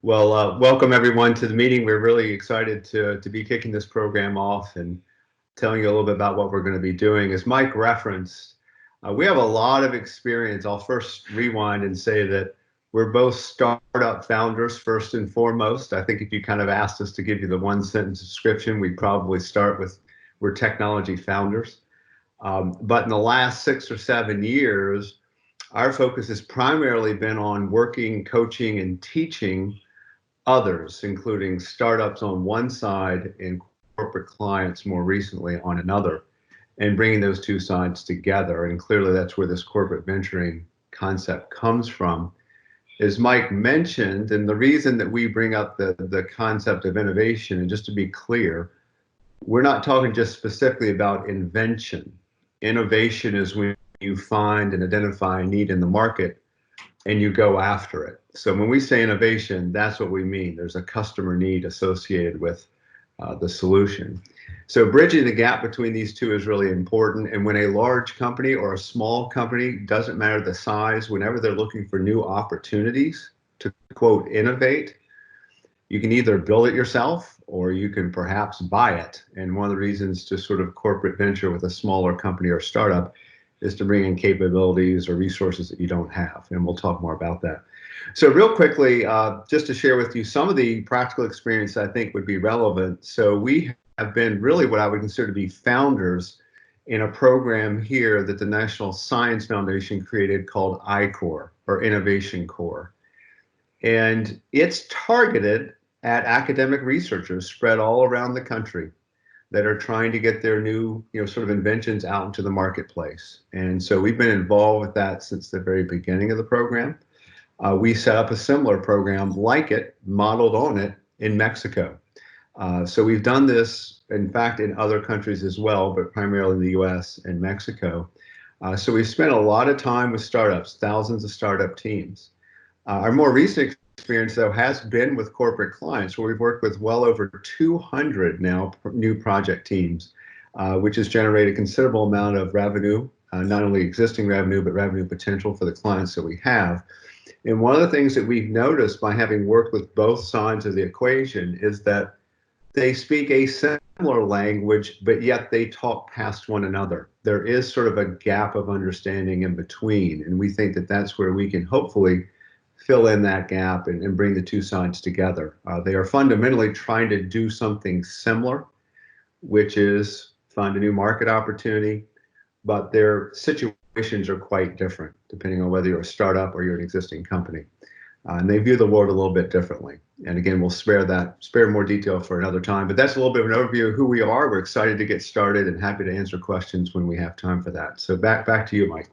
Welcome everyone to the meeting. We're really excited to be kicking this program off and telling you a little bit about what we're going to be doing. As Mike referenced, we have a lot of experience. I'll first rewind and say that we're both startup founders first and foremost. I think if you kind of asked us to give you the one sentence description, we'd probably start with we're technology founders. But in the last 6 or 7 years, our focus has primarily been on working, coaching, and teaching others, including startups on one side and corporate clients more recently on another, and bringing those two sides together. And clearly that's where this corporate venturing concept comes from. As Mike mentioned, and the reason that we bring up the concept of innovation, and just to be clear, we're not talking just specifically about invention. Innovation is when you find and identify a need in the market and you go after it. So when we say innovation, that's what we mean. There's a customer need associated with the solution. So bridging the gap between these two is really important. And when a large company or a small company, doesn't matter the size, whenever they're looking for new opportunities to quote innovate, you can either build it yourself or you can perhaps buy it. And one of the reasons to sort of corporate venture with a smaller company or startup is to bring in capabilities or resources that you don't have. And we'll talk more about that. So real quickly, just to share with you some of the practical experience I think would be relevant. So we have been really what I would consider to be founders in a program here that the National Science Foundation created called I-Corps, or Innovation Corps. And it's targeted at academic researchers spread all around the country that are trying to get their new, sort of inventions out into the marketplace. And so we've been involved with that since the very beginning of the program. We set up a similar program like it, modeled on it in Mexico. So we've done this, in fact, in other countries as well, but primarily in the US and Mexico. So we've spent a lot of time with startups, thousands of startup teams. Our more recent experience, though, has been with corporate clients, where we've worked with well over 200 now new project teams, which has generated a considerable amount of revenue, not only existing revenue, but revenue potential for the clients that we have. And one of the things that we've noticed by having worked with both sides of the equation is that they speak a similar language, but yet they talk past one another. There is sort of a gap of understanding in between, and we think that that's where we can hopefully fill in that gap and bring the two sides together. They are fundamentally trying to do something similar, which is find a new market opportunity, but their situations are quite different depending on whether you're a startup or you're an existing company. And they view the world a little bit differently. And again, we'll spare more detail for another time, but that's a little bit of an overview of who we are. We're excited to get started and happy to answer questions when we have time for that. So back to you, Mike.